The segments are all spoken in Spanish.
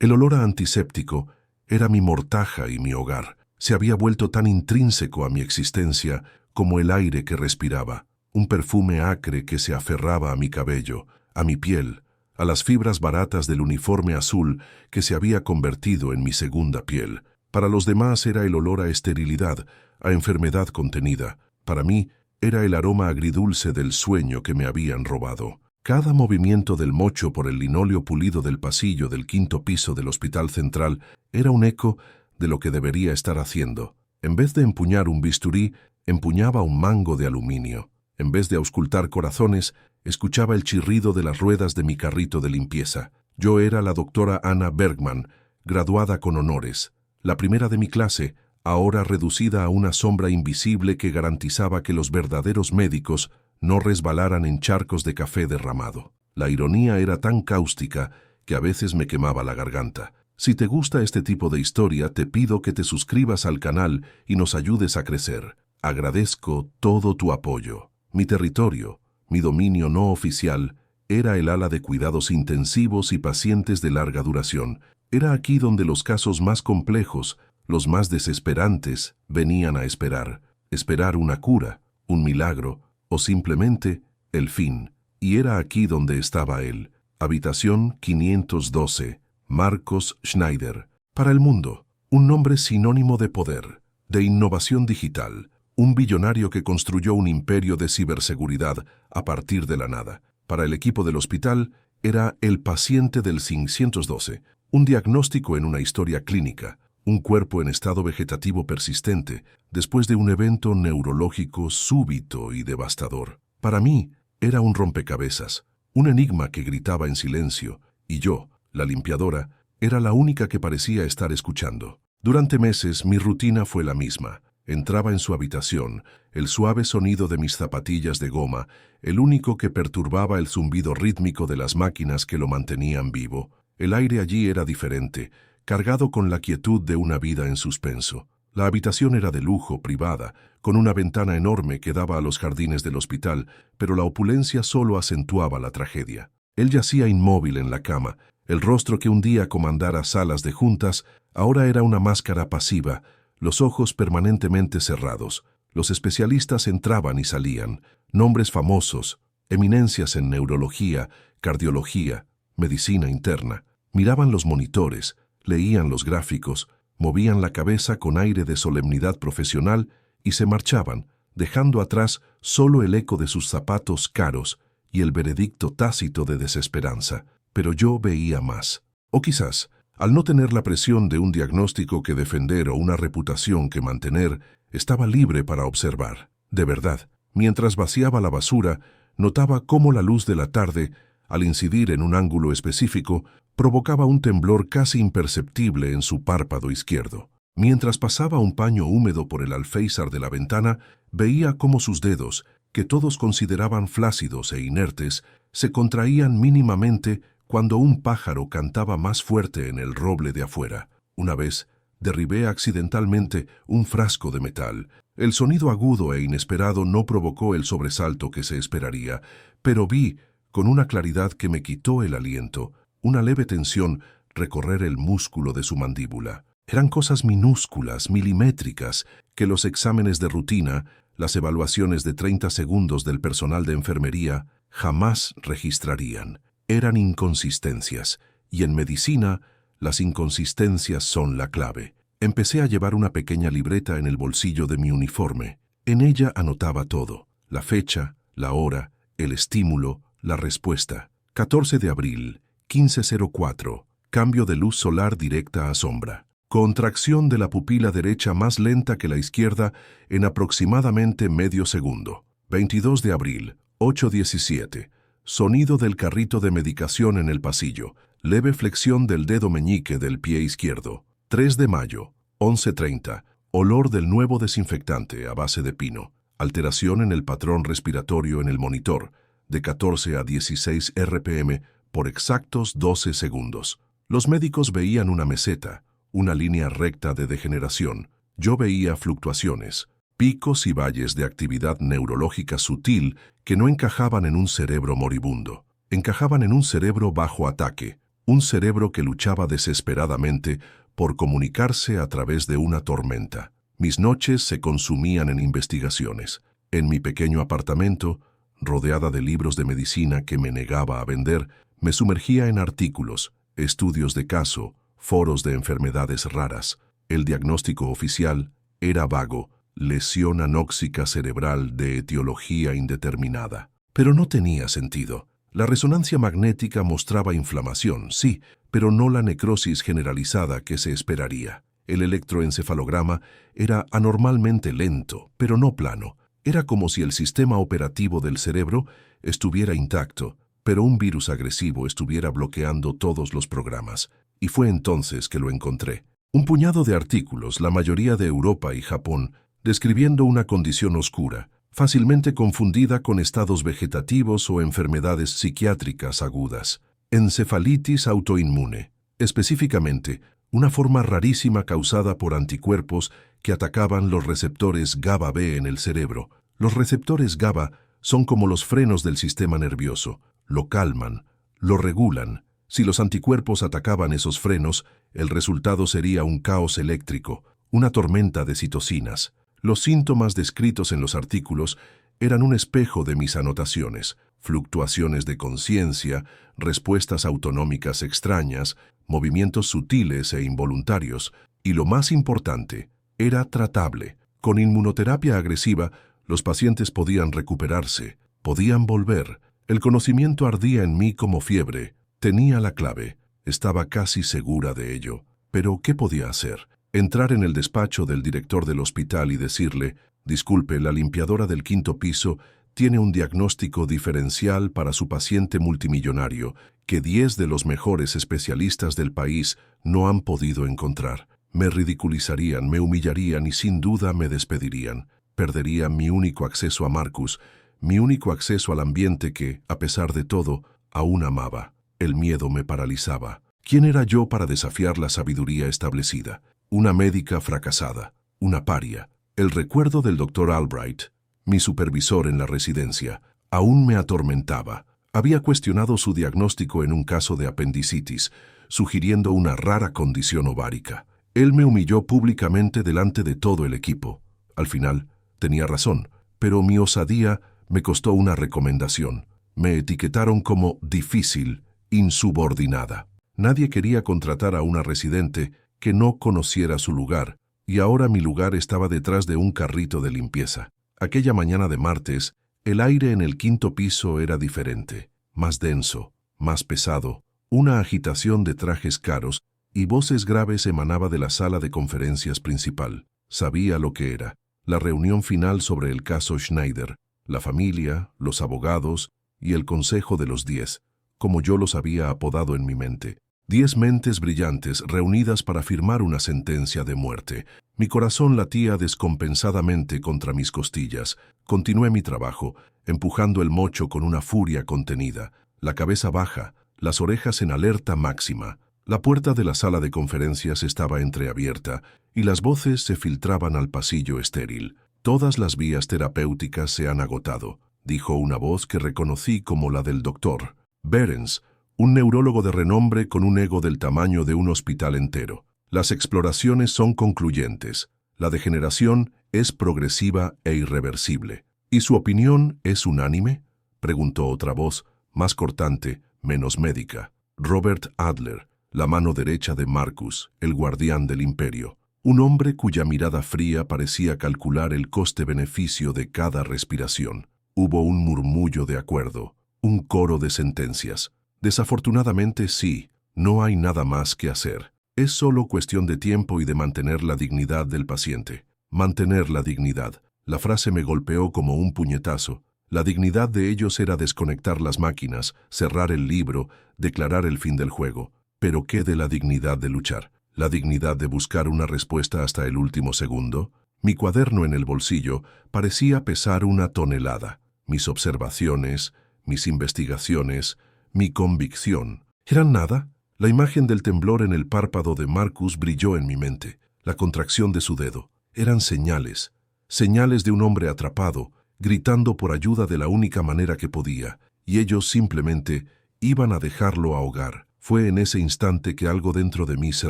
El olor a antiséptico era mi mortaja y mi hogar. Se había vuelto tan intrínseco a mi existencia como el aire que respiraba, un perfume acre que se aferraba a mi cabello, a mi piel, a las fibras baratas del uniforme azul que se había convertido en mi segunda piel. Para los demás era el olor a esterilidad, a enfermedad contenida. Para mí era el aroma agridulce del sueño que me habían robado. Cada movimiento del mocho por el linóleo pulido del pasillo del 5º piso del Hospital Central era un eco de lo que debería estar haciendo. En vez de empuñar un bisturí, empuñaba un mango de aluminio. En vez de auscultar corazones, escuchaba el chirrido de las ruedas de mi carrito de limpieza. Yo era la doctora Anna Bergman, graduada con honores, la primera de mi clase, ahora reducida a una sombra invisible que garantizaba que los verdaderos médicos no resbalaran en charcos de café derramado. La ironía era tan cáustica que a veces me quemaba la garganta. Si te gusta este tipo de historia, te pido que te suscribas al canal y nos ayudes a crecer. Agradezco todo tu apoyo. Mi territorio, mi dominio no oficial, era el ala de cuidados intensivos y pacientes de larga duración. Era aquí donde los casos más complejos, los más desesperantes, venían a esperar. Esperar una cura, un milagro o simplemente el fin. Y era aquí donde estaba él. Habitación 512. Marcos Schneider. Para el mundo, un nombre sinónimo de poder, de innovación digital, un billonario que construyó un imperio de ciberseguridad a partir de la nada. Para el equipo del hospital, era el paciente del 512, un diagnóstico en una historia clínica, un cuerpo en estado vegetativo persistente, después de un evento neurológico súbito y devastador. Para mí, era un rompecabezas, un enigma que gritaba en silencio, y yo, la limpiadora, era la única que parecía estar escuchando. Durante meses mi rutina fue la misma. Entraba en su habitación, el suave sonido de mis zapatillas de goma, el único que perturbaba el zumbido rítmico de las máquinas que lo mantenían vivo. El aire allí era diferente, cargado con la quietud de una vida en suspenso. La habitación era de lujo, privada, con una ventana enorme que daba a los jardines del hospital, pero la opulencia solo acentuaba la tragedia. Él yacía inmóvil en la cama. El rostro que un día comandara salas de juntas ahora era una máscara pasiva, los ojos permanentemente cerrados. Los especialistas entraban y salían, nombres famosos, eminencias en neurología, cardiología, medicina interna. Miraban los monitores, leían los gráficos, movían la cabeza con aire de solemnidad profesional y se marchaban, dejando atrás solo el eco de sus zapatos caros y el veredicto tácito de desesperanza. Pero yo veía más. O quizás, al no tener la presión de un diagnóstico que defender o una reputación que mantener, estaba libre para observar. De verdad, mientras vaciaba la basura, notaba cómo la luz de la tarde, al incidir en un ángulo específico, provocaba un temblor casi imperceptible en su párpado izquierdo. Mientras pasaba un paño húmedo por el alféizar de la ventana, veía cómo sus dedos, que todos consideraban flácidos e inertes, se contraían mínimamente cuando un pájaro cantaba más fuerte en el roble de afuera. Una vez, derribé accidentalmente un frasco de metal. El sonido agudo e inesperado no provocó el sobresalto que se esperaría, pero vi, con una claridad que me quitó el aliento, una leve tensión recorrer el músculo de su mandíbula. Eran cosas minúsculas, milimétricas, que los exámenes de rutina, las evaluaciones de 30 segundos del personal de enfermería, jamás registrarían. Eran inconsistencias, y en medicina, las inconsistencias son la clave. Empecé a llevar una pequeña libreta en el bolsillo de mi uniforme. En ella anotaba todo: la fecha, la hora, el estímulo, la respuesta. 14 de abril, 15:04. Cambio de luz solar directa a sombra. Contracción de la pupila derecha más lenta que la izquierda en aproximadamente medio segundo. 22 de abril, 8:17. Sonido del carrito de medicación en el pasillo. Leve flexión del dedo meñique del pie izquierdo. 3 de mayo, 11:30. Olor del nuevo desinfectante a base de pino. Alteración en el patrón respiratorio en el monitor, de 14 a 16 RPM por exactos 12 segundos. Los médicos veían una meseta, una línea recta de degeneración. Yo veía fluctuaciones, picos y valles de actividad neurológica sutil que no encajaban en un cerebro moribundo. Encajaban en un cerebro bajo ataque, un cerebro que luchaba desesperadamente por comunicarse a través de una tormenta. Mis noches se consumían en investigaciones. En mi pequeño apartamento, rodeada de libros de medicina que me negaba a vender, me sumergía en artículos, estudios de caso, foros de enfermedades raras. El diagnóstico oficial era vago: lesión anóxica cerebral de etiología indeterminada. Pero no tenía sentido. La resonancia magnética mostraba inflamación, sí, pero no la necrosis generalizada que se esperaría. El electroencefalograma era anormalmente lento, pero no plano. Era como si el sistema operativo del cerebro estuviera intacto, pero un virus agresivo estuviera bloqueando todos los programas. Y fue entonces que lo encontré. Un puñado de artículos, la mayoría de Europa y Japón, describiendo una condición oscura, fácilmente confundida con estados vegetativos o enfermedades psiquiátricas agudas. Encefalitis autoinmune, específicamente, una forma rarísima causada por anticuerpos que atacaban los receptores GABA-B en el cerebro. Los receptores GABA son como los frenos del sistema nervioso, lo calman, lo regulan. Si los anticuerpos atacaban esos frenos, el resultado sería un caos eléctrico, una tormenta de citocinas. Los síntomas descritos en los artículos eran un espejo de mis anotaciones: fluctuaciones de conciencia, respuestas autonómicas extrañas, movimientos sutiles e involuntarios, y lo más importante, era tratable. Con inmunoterapia agresiva, los pacientes podían recuperarse, podían volver. El conocimiento ardía en mí como fiebre. Tenía la clave, estaba casi segura de ello. Pero, ¿qué podía hacer? Entrar en el despacho del director del hospital y decirle: disculpe, la limpiadora del 5º piso tiene un diagnóstico diferencial para su paciente multimillonario que 10 de los mejores especialistas del país no han podido encontrar. Me ridiculizarían, me humillarían y sin duda me despedirían. Perdería mi único acceso a Marcus, mi único acceso al ambiente que, a pesar de todo, aún amaba. El miedo me paralizaba. ¿Quién era yo para desafiar la sabiduría establecida? Una médica fracasada, una paria. El recuerdo del Dr. Albright, mi supervisor en la residencia, aún me atormentaba. Había cuestionado su diagnóstico en un caso de apendicitis, sugiriendo una rara condición ovárica. Él me humilló públicamente delante de todo el equipo. Al final, tenía razón, pero mi osadía me costó una recomendación. Me etiquetaron como difícil, insubordinada. Nadie quería contratar a una residente que no conociera su lugar, y ahora mi lugar estaba detrás de un carrito de limpieza. Aquella mañana de martes, el aire en el 5º piso era diferente, más denso, más pesado. Una agitación de trajes caros y voces graves emanaba de la sala de conferencias principal. Sabía lo que era: la reunión final sobre el caso Schneider, la familia, los abogados y el Consejo de los 10, como yo los había apodado en mi mente. 10 mentes brillantes reunidas para firmar una sentencia de muerte. Mi corazón latía descompensadamente contra mis costillas. Continué mi trabajo, empujando el mocho con una furia contenida, la cabeza baja, las orejas en alerta máxima. La puerta de la sala de conferencias estaba entreabierta y las voces se filtraban al pasillo estéril. Todas las vías terapéuticas se han agotado, dijo una voz que reconocí como la del doctor Behrens, un neurólogo de renombre con un ego del tamaño de un hospital entero. Las exploraciones son concluyentes. La degeneración es progresiva e irreversible. ¿Y su opinión es unánime?, preguntó otra voz, más cortante, menos médica. Robert Adler, la mano derecha de Marcus, el guardián del imperio. Un hombre cuya mirada fría parecía calcular el coste-beneficio de cada respiración. Hubo un murmullo de acuerdo, un coro de sentencias. Desafortunadamente sí, no hay nada más que hacer. Es solo cuestión de tiempo y de mantener la dignidad del paciente. Mantener la dignidad. La frase me golpeó como un puñetazo. La dignidad de ellos era desconectar las máquinas, cerrar el libro, declarar el fin del juego. Pero ¿qué de la dignidad de luchar? ¿La dignidad de buscar una respuesta hasta el último segundo? Mi cuaderno en el bolsillo parecía pesar una tonelada. Mis observaciones, mis investigaciones, mi convicción. ¿Eran nada? La imagen del temblor en el párpado de Marcus brilló en mi mente. La contracción de su dedo. Eran señales. Señales de un hombre atrapado, gritando por ayuda de la única manera que podía, y ellos simplemente iban a dejarlo ahogar. Fue en ese instante que algo dentro de mí se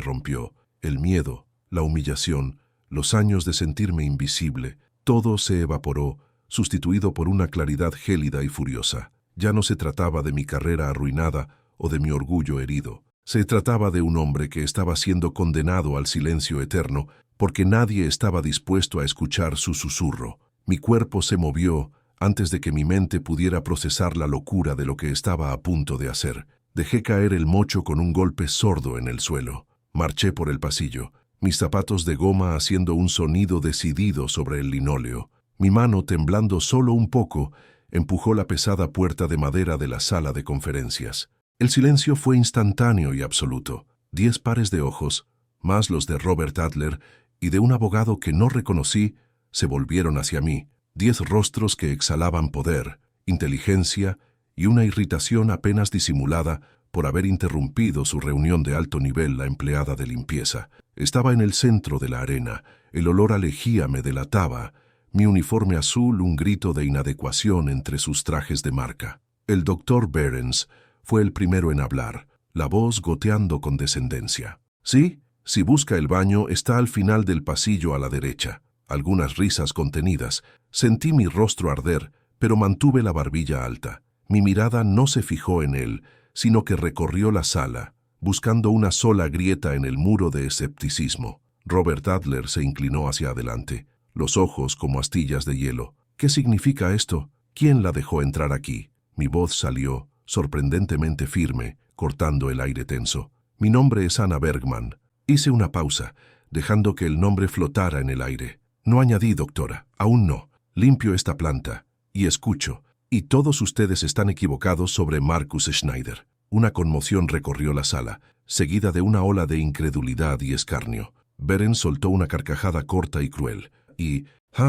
rompió. El miedo, la humillación, los años de sentirme invisible, todo se evaporó, sustituido por una claridad gélida y furiosa. Ya no se trataba de mi carrera arruinada o de mi orgullo herido. Se trataba de un hombre que estaba siendo condenado al silencio eterno porque nadie estaba dispuesto a escuchar su susurro. Mi cuerpo se movió antes de que mi mente pudiera procesar la locura de lo que estaba a punto de hacer. Dejé caer el mocho con un golpe sordo en el suelo. Marché por el pasillo, mis zapatos de goma haciendo un sonido decidido sobre el linóleo. Mi mano, temblando solo un poco, empujó la pesada puerta de madera de la sala de conferencias. El silencio fue instantáneo y absoluto. 10 pares de ojos, más los de Robert Adler y de un abogado que no reconocí, se volvieron hacia mí. 10 rostros que exhalaban poder, inteligencia y una irritación apenas disimulada por haber interrumpido su reunión de alto nivel la empleada de limpieza. Estaba en el centro de la arena, el olor a lejía me delataba, mi uniforme azul un grito de inadecuación entre sus trajes de marca. El doctor Behrens fue el primero en hablar, la voz goteando con descendencia. Sí, si busca el baño, está al final del pasillo a la derecha. Algunas risas contenidas. Sentí mi rostro arder, pero mantuve la barbilla alta. Mi mirada no se fijó en él, sino que recorrió la sala, buscando una sola grieta en el muro de escepticismo. Robert Adler se inclinó hacia adelante, los ojos como astillas de hielo. ¿Qué significa esto? ¿Quién la dejó entrar aquí? Mi voz salió, sorprendentemente firme, cortando el aire tenso. Mi nombre es Anna Bergman. Hice una pausa, dejando que el nombre flotara en el aire. No añadí, doctora, aún no. Limpio esta planta y escucho. Y todos ustedes están equivocados sobre Marcus Schneider. Una conmoción recorrió la sala, seguida de una ola de incredulidad y escarnio. Behrens soltó una carcajada corta y cruel.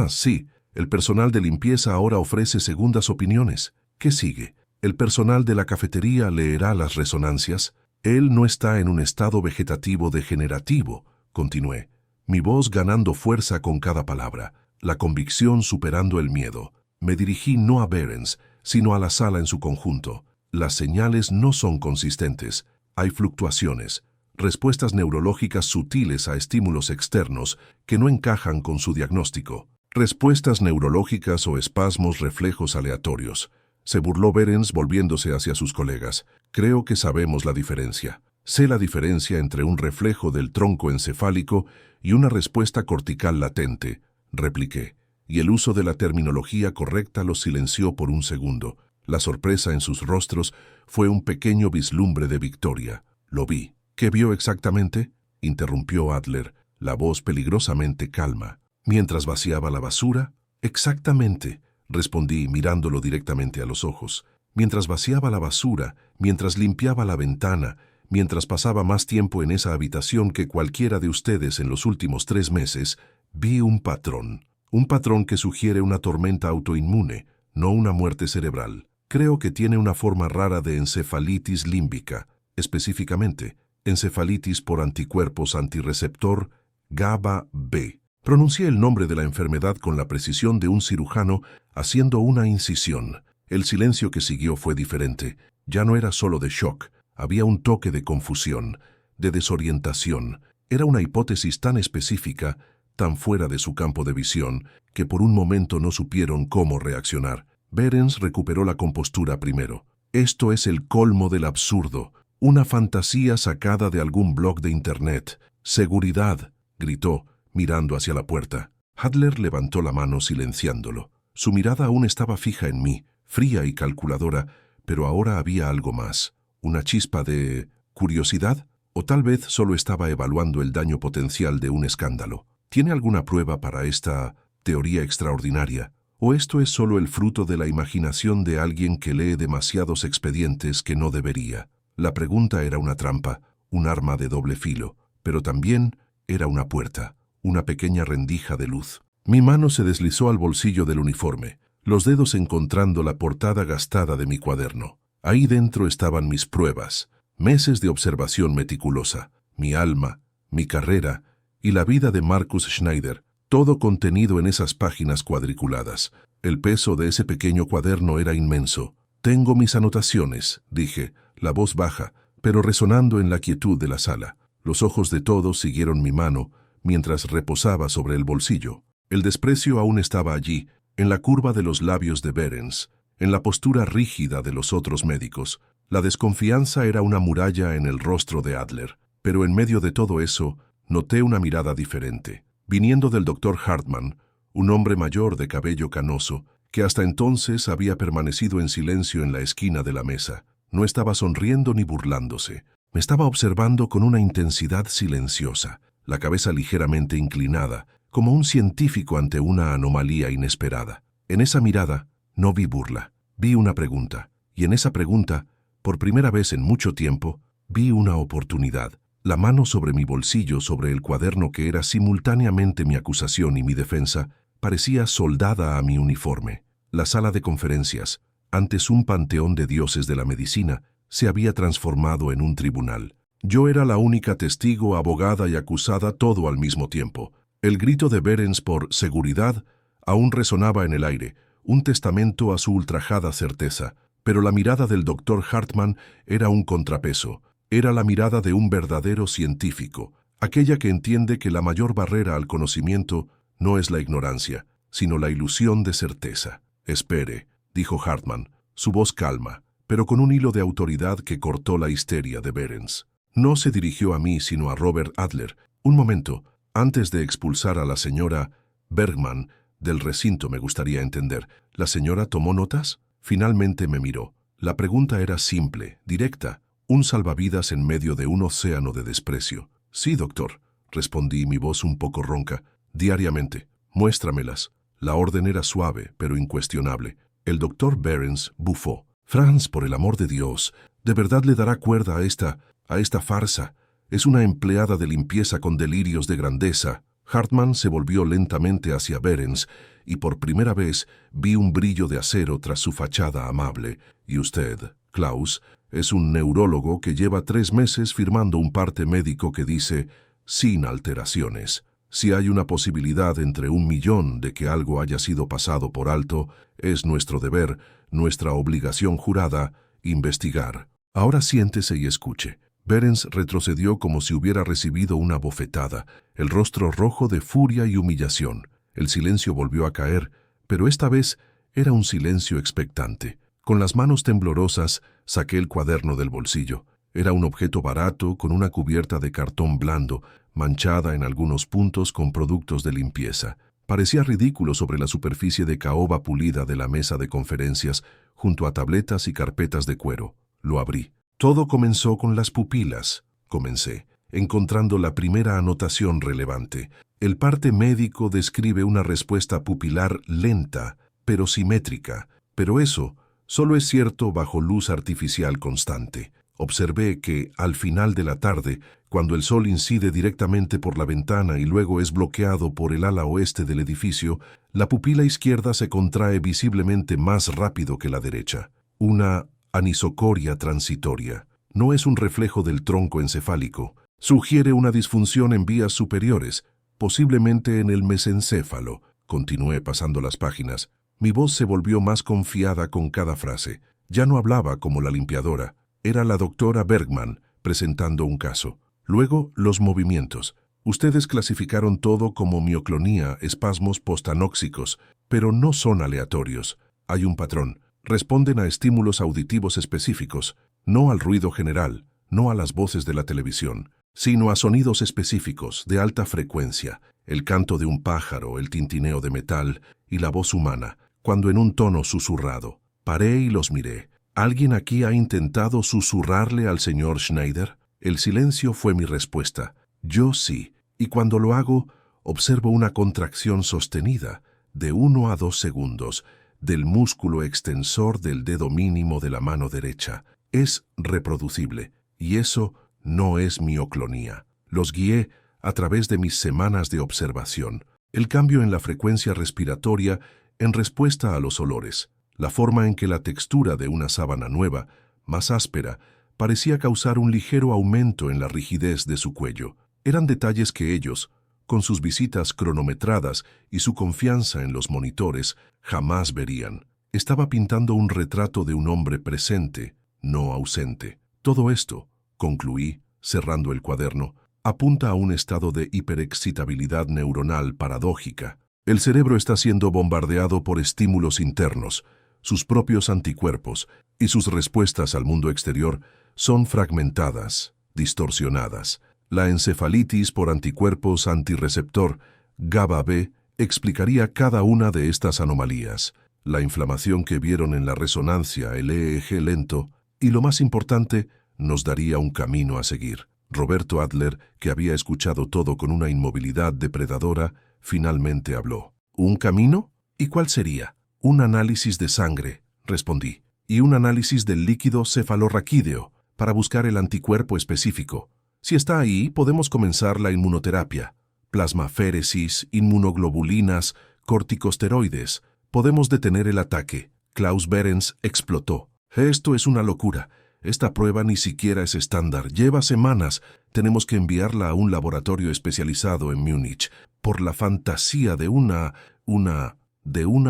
Sí, el personal de limpieza ahora ofrece segundas opiniones. ¿Qué sigue? El personal de la cafetería leerá las resonancias. Él no está en un estado vegetativo degenerativo, continué, mi voz ganando fuerza con cada palabra, la convicción superando el miedo. Me dirigí no a Behrens, sino a la sala en su conjunto. Las señales no son consistentes. Hay fluctuaciones, respuestas neurológicas sutiles a estímulos externos que no encajan con su diagnóstico. Respuestas neurológicas o espasmos reflejos aleatorios. Se burló Behrens volviéndose hacia sus colegas. Creo que sabemos la diferencia. Sé la diferencia entre un reflejo del tronco encefálico y una respuesta cortical latente, repliqué, y el uso de la terminología correcta los silenció por un segundo. La sorpresa en sus rostros fue un pequeño vislumbre de victoria. Lo vi. ¿Qué vio exactamente?, interrumpió Adler, la voz peligrosamente calma. ¿Mientras vaciaba la basura? Exactamente, respondí mirándolo directamente a los ojos. Mientras vaciaba la basura, mientras limpiaba la ventana, mientras pasaba más tiempo en esa habitación que cualquiera de ustedes en los últimos 3 meses, vi un patrón. Un patrón que sugiere una tormenta autoinmune, no una muerte cerebral. Creo que tiene una forma rara de encefalitis límbica, específicamente, encefalitis por anticuerpos antirreceptor GABA B. Pronuncié el nombre de la enfermedad con la precisión de un cirujano haciendo una incisión. El silencio que siguió fue diferente. Ya no era solo de shock, había un toque de confusión, de desorientación. Era una hipótesis tan específica, tan fuera de su campo de visión, que por un momento no supieron cómo reaccionar. Behrens recuperó la compostura primero. Esto es el colmo del absurdo, una fantasía sacada de algún blog de internet. «Seguridad», gritó, mirando hacia la puerta. Adler levantó la mano silenciándolo. Su mirada aún estaba fija en mí, fría y calculadora, pero ahora había algo más. ¿Una chispa de curiosidad? ¿O tal vez solo estaba evaluando el daño potencial de un escándalo? ¿Tiene alguna prueba para esta teoría extraordinaria? ¿O esto es solo el fruto de la imaginación de alguien que lee demasiados expedientes que no debería? La pregunta era una trampa, un arma de doble filo, pero también era una puerta, una pequeña rendija de luz. Mi mano se deslizó al bolsillo del uniforme, los dedos encontrando la portada gastada de mi cuaderno. Ahí dentro estaban mis pruebas, meses de observación meticulosa, mi alma, mi carrera y la vida de Marcus Schneider, todo contenido en esas páginas cuadriculadas. El peso de ese pequeño cuaderno era inmenso. «Tengo mis anotaciones», dije, la voz baja, pero resonando en la quietud de la sala. Los ojos de todos siguieron mi mano mientras reposaba sobre el bolsillo. El desprecio aún estaba allí, en la curva de los labios de Behrens, en la postura rígida de los otros médicos. La desconfianza era una muralla en el rostro de Adler, pero en medio de todo eso, noté una mirada diferente, viniendo del doctor Hartmann, un hombre mayor de cabello canoso, que hasta entonces había permanecido en silencio en la esquina de la mesa. No estaba sonriendo ni burlándose. Me estaba observando con una intensidad silenciosa, la cabeza ligeramente inclinada, como un científico ante una anomalía inesperada. En esa mirada no vi burla, vi una pregunta, y en esa pregunta, por primera vez en mucho tiempo, vi una oportunidad. La mano sobre mi bolsillo, sobre el cuaderno que era simultáneamente mi acusación y mi defensa, parecía soldada a mi uniforme. La sala de conferencias, antes un panteón de dioses de la medicina, se había transformado en un tribunal. Yo era la única testigo, abogada y acusada todo al mismo tiempo. El grito de Behrens por seguridad aún resonaba en el aire, un testamento a su ultrajada certeza, pero la mirada del doctor Hartmann era un contrapeso. Era la mirada de un verdadero científico, aquella que entiende que la mayor barrera al conocimiento no es la ignorancia, sino la ilusión de certeza. «Espere», dijo Hartmann, su voz calma, pero con un hilo de autoridad que cortó la histeria de Behrens. No se dirigió a mí, sino a Robert Adler. Un momento, antes de expulsar a la señora Bergman del recinto, me gustaría entender. ¿La señora tomó notas? Finalmente me miró. La pregunta era simple, directa, un salvavidas en medio de un océano de desprecio. «Sí, doctor», respondí, mi voz un poco ronca. «Diariamente. Muéstramelas». La orden era suave, pero incuestionable. El doctor Behrens bufó. «Franz, por el amor de Dios, ¿de verdad le dará cuerda a esta farsa? Es una empleada de limpieza con delirios de grandeza». Hartmann se volvió lentamente hacia Behrens y por primera vez vi un brillo de acero tras su fachada amable. «Y usted, Klaus, es un neurólogo que lleva 3 meses firmando un parte médico que dice «sin alteraciones». Si hay una posibilidad entre 1.000.000 de que algo haya sido pasado por alto, es nuestro deber, nuestra obligación jurada, investigar. Ahora siéntese y escuche». Behrens retrocedió como si hubiera recibido una bofetada, el rostro rojo de furia y humillación. El silencio volvió a caer, pero esta vez era un silencio expectante. Con las manos temblorosas saqué el cuaderno del bolsillo. Era un objeto barato con una cubierta de cartón blando, manchada en algunos puntos con productos de limpieza. Parecía ridículo sobre la superficie de caoba pulida de la mesa de conferencias, junto a tabletas y carpetas de cuero. Lo abrí. «Todo comenzó con las pupilas», comencé, encontrando la primera anotación relevante. El parte médico describe una respuesta pupilar lenta, pero simétrica. Pero eso solo es cierto bajo luz artificial constante. Observé que, al final de la tarde, cuando el sol incide directamente por la ventana y luego es bloqueado por el ala oeste del edificio, la pupila izquierda se contrae visiblemente más rápido que la derecha. Una anisocoria transitoria. No es un reflejo del tronco encefálico. Sugiere una disfunción en vías superiores, posiblemente en el mesencéfalo. Continué pasando las páginas. Mi voz se volvió más confiada con cada frase. Ya no hablaba como la limpiadora. Era la doctora Bergman presentando un caso. Luego, los movimientos. Ustedes clasificaron todo como mioclonía, espasmos postanóxicos, pero no son aleatorios. Hay un patrón. Responden a estímulos auditivos específicos, no al ruido general, no a las voces de la televisión, sino a sonidos específicos de alta frecuencia, el canto de un pájaro, el tintineo de metal y la voz humana, cuando en un tono susurrado. Paré y los miré. ¿Alguien aquí ha intentado susurrarle al señor Schneider? El silencio fue mi respuesta. Yo sí, y cuando lo hago, observo una contracción sostenida, de 1 a 2 segundos, del músculo extensor del dedo mínimo de la mano derecha. Es reproducible, y eso no es mioclonía. Los guié a través de mis semanas de observación. El cambio en la frecuencia respiratoria en respuesta a los olores. La forma en que la textura de una sábana nueva, más áspera, parecía causar un ligero aumento en la rigidez de su cuello. Eran detalles que ellos, con sus visitas cronometradas y su confianza en los monitores, jamás verían. Estaba pintando un retrato de un hombre presente, no ausente. Todo esto, concluí, cerrando el cuaderno, apunta a un estado de hiperexcitabilidad neuronal paradójica. El cerebro está siendo bombardeado por estímulos internos, sus propios anticuerpos, y sus respuestas al mundo exterior son fragmentadas, distorsionadas. La encefalitis por anticuerpos antirreceptor, GABA-B, explicaría cada una de estas anomalías. La inflamación que vieron en la resonancia, el EEG lento, y lo más importante, nos daría un camino a seguir. Roberto Adler, que había escuchado todo con una inmovilidad depredadora, finalmente habló. ¿Un camino? ¿Y cuál sería? Un análisis de sangre, respondí, y un análisis del líquido cefalorraquídeo, para buscar el anticuerpo específico. Si está ahí, podemos comenzar la inmunoterapia. Plasmaféresis, inmunoglobulinas, corticosteroides. Podemos detener el ataque. Klaus Behrens explotó. Esto es una locura. Esta prueba ni siquiera es estándar. Lleva semanas. Tenemos que enviarla a un laboratorio especializado en Múnich. Por la fantasía de una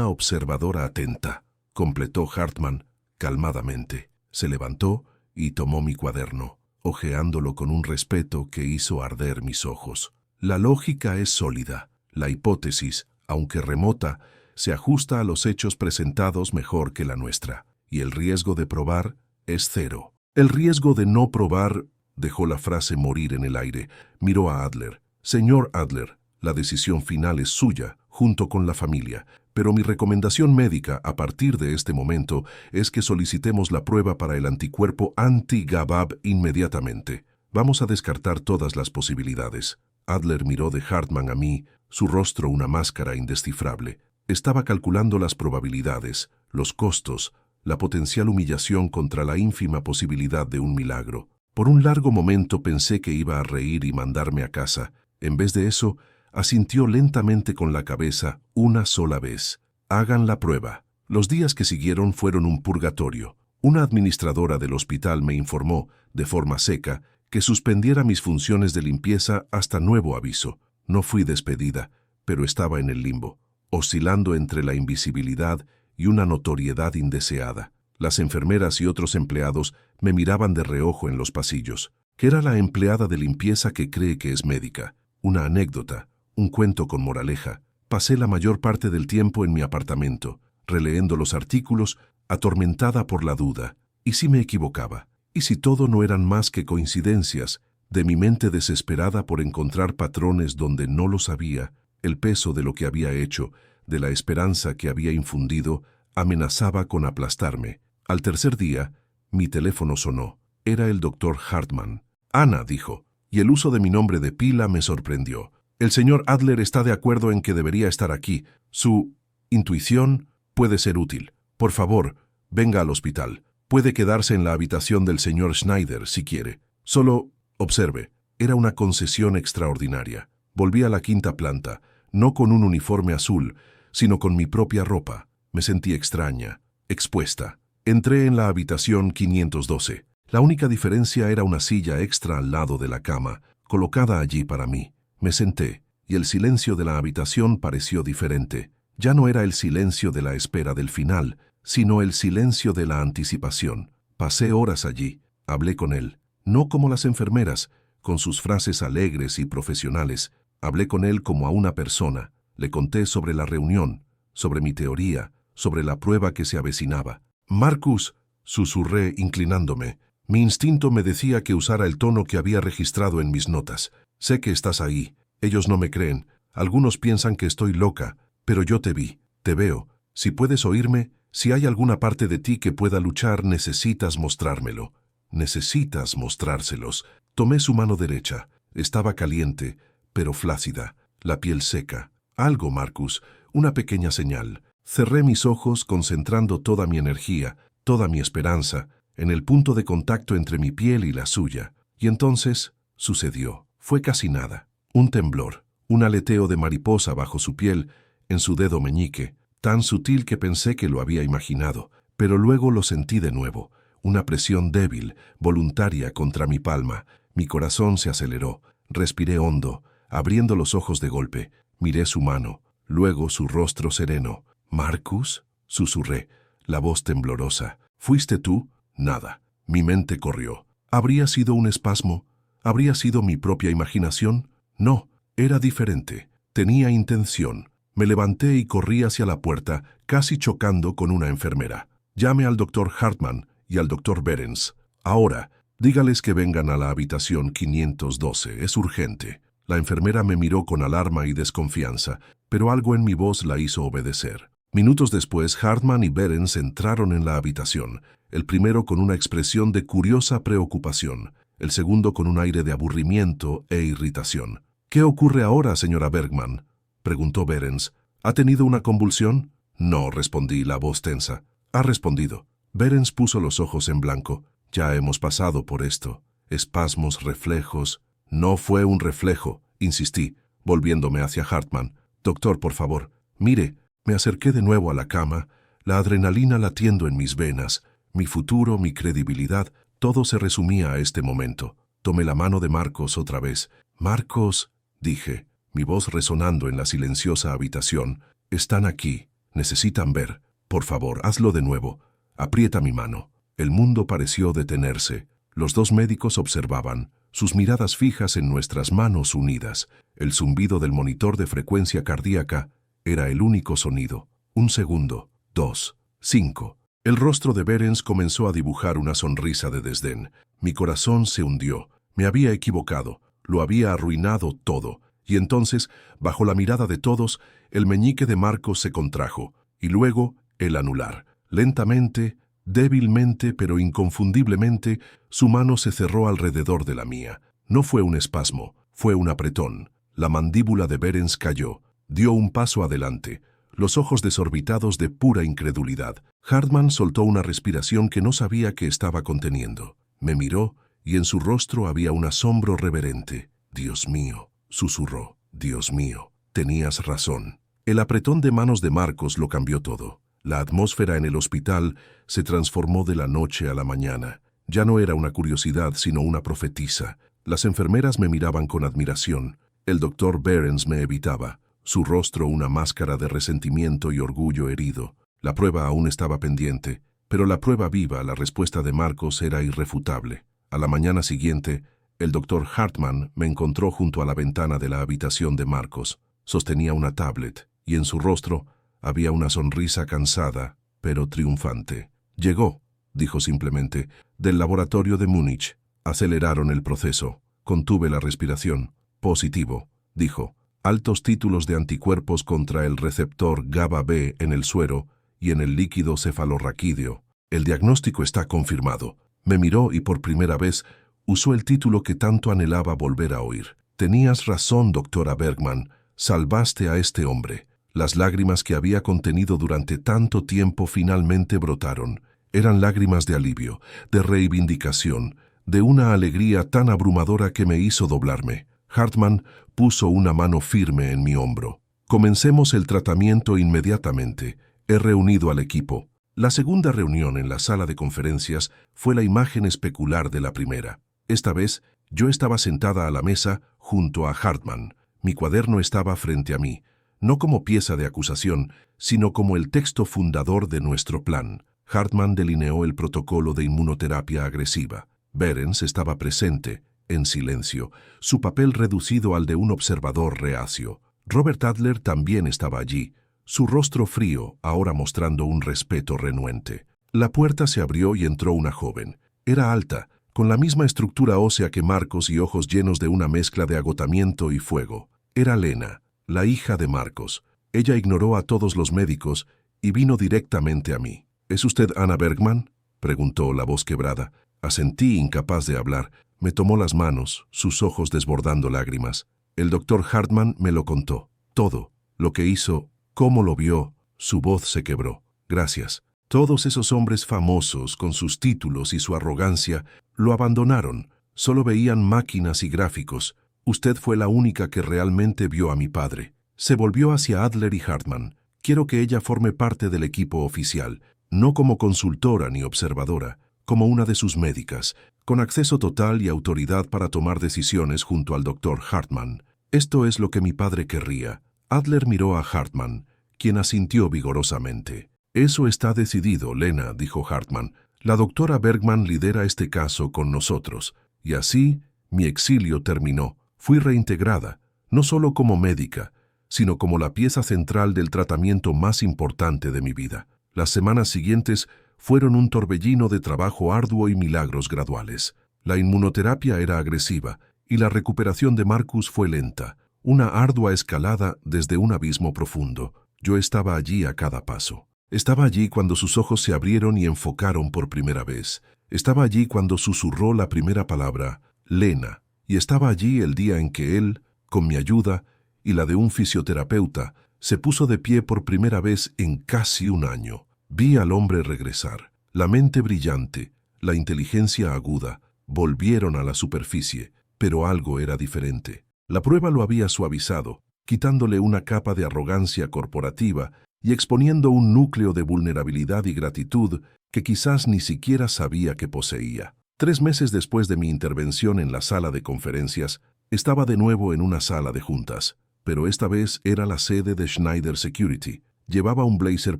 observadora atenta, completó Hartmann calmadamente. Se levantó y tomó mi cuaderno, hojeándolo con un respeto que hizo arder mis ojos. La lógica es sólida. La hipótesis, aunque remota, se ajusta a los hechos presentados mejor que la nuestra. Y el riesgo de probar es cero. El riesgo de no probar, dejó la frase morir en el aire. Miró a Adler. Señor Adler, la decisión final es suya, junto con la familia. Pero mi recomendación médica a partir de este momento es que solicitemos la prueba para el anticuerpo anti-GABAB inmediatamente. Vamos a descartar todas las posibilidades. Adler miró de Hartmann a mí, su rostro una máscara indescifrable. Estaba calculando las probabilidades, los costos, la potencial humillación contra la ínfima posibilidad de un milagro. Por un largo momento pensé que iba a reír y mandarme a casa. En vez de eso, asintió lentamente con la cabeza una sola vez. Hagan la prueba. Los días que siguieron fueron un purgatorio. Una administradora del hospital me informó, de forma seca, que suspendiera mis funciones de limpieza hasta nuevo aviso. No fui despedida, pero estaba en el limbo, oscilando entre la invisibilidad y una notoriedad indeseada. Las enfermeras y otros empleados me miraban de reojo en los pasillos. ¿Qué era la empleada de limpieza que cree que es médica? Una anécdota, un cuento con moraleja. Pasé la mayor parte del tiempo en mi apartamento, releendo los artículos, atormentada por la duda. ¿Y si me equivocaba? ¿Y si todo no eran más que coincidencias? De mi mente desesperada por encontrar patrones donde no los había, el peso de lo que había hecho, de la esperanza que había infundido, amenazaba con aplastarme. Al tercer día, mi teléfono sonó. Era el doctor Hartmann. Ana, dijo, y el uso de mi nombre de pila me sorprendió. El señor Adler está de acuerdo en que debería estar aquí. Su intuición puede ser útil. Por favor, venga al hospital. Puede quedarse en la habitación del señor Schneider, si quiere. Solo observe. Era una concesión extraordinaria. Volví a la quinta planta, no con un uniforme azul, sino con mi propia ropa. Me sentí extraña, expuesta. Entré en la habitación 512. La única diferencia era una silla extra al lado de la cama, colocada allí para mí. Me senté, y el silencio de la habitación pareció diferente. Ya no era el silencio de la espera del final, sino el silencio de la anticipación. Pasé horas allí. Hablé con él, no como las enfermeras, con sus frases alegres y profesionales. Hablé con él como a una persona. Le conté sobre la reunión, sobre mi teoría, sobre la prueba que se avecinaba. «Marcus», susurré inclinándome. Mi instinto me decía que usara el tono que había registrado en mis notas. «Sé que estás ahí. Ellos no me creen. Algunos piensan que estoy loca, pero yo te vi, te veo. Si puedes oírme, si hay alguna parte de ti que pueda luchar, necesitas mostrármelo. Necesitas mostrárselos». Tomé su mano derecha. Estaba caliente, pero flácida, la piel seca. «Algo, Marcus, una pequeña señal». Cerré mis ojos concentrando toda mi energía, toda mi esperanza, en el punto de contacto entre mi piel y la suya. Y entonces sucedió. Fue casi nada. Un temblor, un aleteo de mariposa bajo su piel, en su dedo meñique, tan sutil que pensé que lo había imaginado, pero luego lo sentí de nuevo. Una presión débil, voluntaria contra mi palma. Mi corazón se aceleró. Respiré hondo, abriendo los ojos de golpe. Miré su mano, luego su rostro sereno. «¿Marcus?», susurré, la voz temblorosa. «¿Fuiste tú?». Nada. Mi mente corrió. ¿Habría sido un espasmo? ¿Habría sido mi propia imaginación? No, era diferente. Tenía intención. Me levanté y corrí hacia la puerta, casi chocando con una enfermera. Llame al doctor Hartman y al doctor Behrens. Ahora, dígales que vengan a la habitación 512. Es urgente. La enfermera me miró con alarma y desconfianza, pero algo en mi voz la hizo obedecer. Minutos después, Hartman y Behrens entraron en la habitación, el primero con una expresión de curiosa preocupación, el segundo con un aire de aburrimiento e irritación. «¿Qué ocurre ahora, señora Bergman?», preguntó Behrens. «¿Ha tenido una convulsión?». «No», respondí, la voz tensa. «Ha respondido». Behrens puso los ojos en blanco. «Ya hemos pasado por esto. Espasmos, reflejos». «No fue un reflejo», insistí, volviéndome hacia Hartman. «Doctor, por favor, mire». Me acerqué de nuevo a la cama, la adrenalina latiendo en mis venas. Mi futuro, mi credibilidad, todo se resumía a este momento. Tomé la mano de Marcos otra vez. «Marcos», dije, mi voz resonando en la silenciosa habitación. «Están aquí. Necesitan ver. Por favor, hazlo de nuevo. Aprieta mi mano». El mundo pareció detenerse. Los dos médicos observaban, sus miradas fijas en nuestras manos unidas. El zumbido del monitor de frecuencia cardíaca era el único sonido. 1 segundo, 2, 5. El rostro de Behrens comenzó a dibujar una sonrisa de desdén. Mi corazón se hundió. Me había equivocado. Lo había arruinado todo. Y entonces, bajo la mirada de todos, el meñique de Marcos se contrajo. Y luego, el anular. Lentamente, débilmente pero inconfundiblemente, su mano se cerró alrededor de la mía. No fue un espasmo, fue un apretón. La mandíbula de Behrens cayó. Dio un paso adelante, los ojos desorbitados de pura incredulidad. Hartman soltó una respiración que no sabía que estaba conteniendo. Me miró y en su rostro había un asombro reverente. «Dios mío», susurró. «Dios mío, tenías razón». El apretón de manos de Marcos lo cambió todo. La atmósfera en el hospital se transformó de la noche a la mañana. Ya no era una curiosidad, sino una profetisa. Las enfermeras me miraban con admiración. El doctor Behrens me evitaba. Su rostro una máscara de resentimiento y orgullo herido. La prueba aún estaba pendiente, pero la prueba viva, la respuesta de Marcos, era irrefutable. A la mañana siguiente, el doctor Hartman me encontró junto a la ventana de la habitación de Marcos. Sostenía una tablet, y en su rostro había una sonrisa cansada, pero triunfante. «Llegó», dijo simplemente, «del laboratorio de Múnich. Aceleraron el proceso. Contuve la respiración. Positivo», dijo. «Altos títulos de anticuerpos contra el receptor GABA-B en el suero y en el líquido cefalorraquídeo. El diagnóstico está confirmado». Me miró y por primera vez usó el título que tanto anhelaba volver a oír. «Tenías razón, doctora Bergman. Salvaste a este hombre». Las lágrimas que había contenido durante tanto tiempo finalmente brotaron. Eran lágrimas de alivio, de reivindicación, de una alegría tan abrumadora que me hizo doblarme. Hartman puso una mano firme en mi hombro. «Comencemos el tratamiento inmediatamente. He reunido al equipo». La segunda reunión en la sala de conferencias fue la imagen especular de la primera. Esta vez, yo estaba sentada a la mesa junto a Hartman. Mi cuaderno estaba frente a mí, no como pieza de acusación, sino como el texto fundador de nuestro plan. Hartman delineó el protocolo de inmunoterapia agresiva. Behrens estaba presente, en silencio, su papel reducido al de un observador reacio. Robert Adler también estaba allí, su rostro frío, ahora mostrando un respeto renuente. La puerta se abrió y entró una joven. Era alta, con la misma estructura ósea que Marcos y ojos llenos de una mezcla de agotamiento y fuego. Era Lena, la hija de Marcos. Ella ignoró a todos los médicos y vino directamente a mí. «¿Es usted Anna Bergman?», preguntó la voz quebrada. Asentí, incapaz de hablar. Me tomó las manos, sus ojos desbordando lágrimas. El doctor Hartman me lo contó. Todo. Lo que hizo, cómo lo vio. Su voz se quebró. «Gracias». Todos esos hombres famosos, con sus títulos y su arrogancia, lo abandonaron. Solo veían máquinas y gráficos. Usted fue la única que realmente vio a mi padre. Se volvió hacia Adler y Hartman. «Quiero que ella forme parte del equipo oficial, no como consultora ni observadora, como una de sus médicas, con acceso total y autoridad para tomar decisiones junto al doctor Hartman. Esto es lo que mi padre querría». Adler miró a Hartman, quien asintió vigorosamente. «Eso está decidido, Lena», dijo Hartman. La doctora Bergman lidera este caso con nosotros, y así mi exilio terminó. Fui reintegrada, no solo como médica, sino como la pieza central del tratamiento más importante de mi vida. Las semanas siguientes fueron un torbellino de trabajo arduo y milagros graduales. La inmunoterapia era agresiva y la recuperación de Marcus fue lenta, una ardua escalada desde un abismo profundo. Yo estaba allí a cada paso. Estaba allí cuando sus ojos se abrieron y enfocaron por primera vez. Estaba allí cuando susurró la primera palabra, Lena, y estaba allí el día en que él, con mi ayuda y la de un fisioterapeuta, se puso de pie por primera vez en casi un año. Vi al hombre regresar. La mente brillante, la inteligencia aguda, volvieron a la superficie, pero algo era diferente. La prueba lo había suavizado, quitándole una capa de arrogancia corporativa y exponiendo un núcleo de vulnerabilidad y gratitud que quizás ni siquiera sabía que poseía. 3 meses después de mi intervención en la sala de conferencias, estaba de nuevo en una sala de juntas, pero esta vez era la sede de Schneider Security. Llevaba un blazer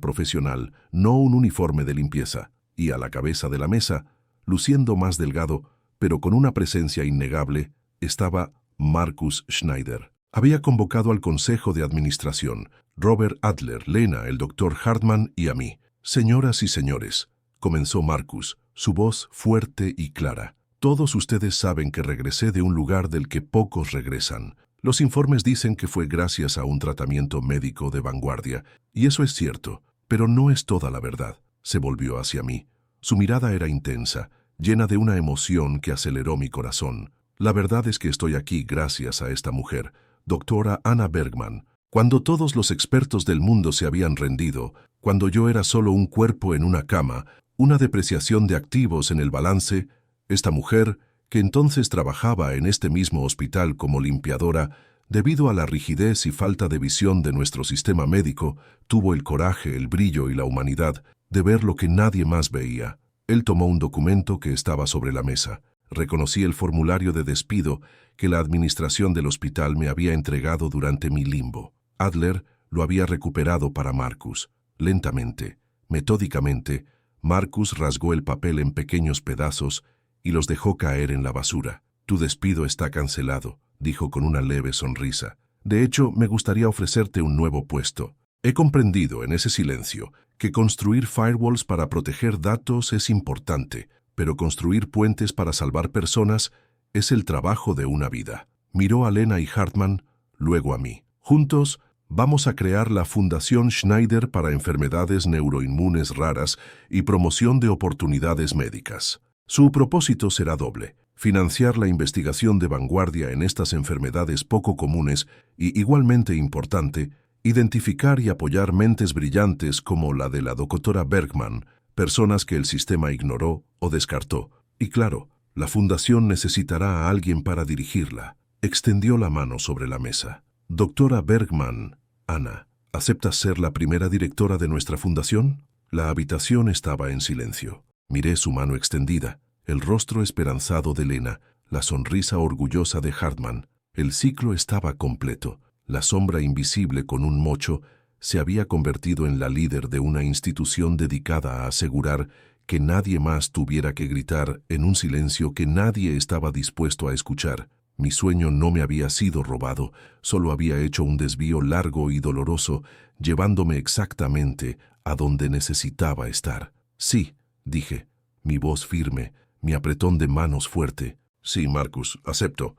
profesional, no un uniforme de limpieza, y a la cabeza de la mesa, luciendo más delgado, pero con una presencia innegable, estaba Marcus Schneider. Había convocado al consejo de administración, Robert Adler, Lena, el doctor Hartman y a mí. Señoras y señores, comenzó Marcus, su voz fuerte y clara. Todos ustedes saben que regresé de un lugar del que pocos regresan. Los informes dicen que fue gracias a un tratamiento médico de vanguardia, y eso es cierto, pero no es toda la verdad. Se volvió hacia mí. Su mirada era intensa, llena de una emoción que aceleró mi corazón. La verdad es que estoy aquí gracias a esta mujer, doctora Anna Bergman. Cuando todos los expertos del mundo se habían rendido, cuando yo era solo un cuerpo en una cama, una depreciación de activos en el balance, esta mujer, que entonces trabajaba en este mismo hospital como limpiadora, debido a la rigidez y falta de visión de nuestro sistema médico, tuvo el coraje, el brillo y la humanidad de ver lo que nadie más veía. Él tomó un documento que estaba sobre la mesa. Reconocí el formulario de despido que la administración del hospital me había entregado durante mi limbo. Adler lo había recuperado para Marcus. Lentamente, metódicamente, Marcus rasgó el papel en pequeños pedazos y los dejó caer en la basura. Tu despido está cancelado, dijo con una leve sonrisa. De hecho, me gustaría ofrecerte un nuevo puesto. He comprendido en ese silencio que construir firewalls para proteger datos es importante, pero construir puentes para salvar personas es el trabajo de una vida. Miró a Lena y Hartman, luego a mí. Juntos, vamos a crear la Fundación Schneider para enfermedades neuroinmunes raras y promoción de oportunidades médicas. Su propósito será doble: financiar la investigación de vanguardia en estas enfermedades poco comunes y, igualmente importante, identificar y apoyar mentes brillantes como la de la doctora Bergman, personas que el sistema ignoró o descartó. Y claro, la fundación necesitará a alguien para dirigirla. Extendió la mano sobre la mesa. Doctora Bergman, Ana, ¿aceptas ser la primera directora de nuestra fundación? La habitación estaba en silencio. Miré su mano extendida, el rostro esperanzado de Lena, la sonrisa orgullosa de Hartman. El ciclo estaba completo. La sombra invisible con un mocho se había convertido en la líder de una institución dedicada a asegurar que nadie más tuviera que gritar en un silencio que nadie estaba dispuesto a escuchar. Mi sueño no me había sido robado, solo había hecho un desvío largo y doloroso, llevándome exactamente a donde necesitaba estar. Sí, dije, mi voz firme, mi apretón de manos fuerte. Sí, Marcus, acepto.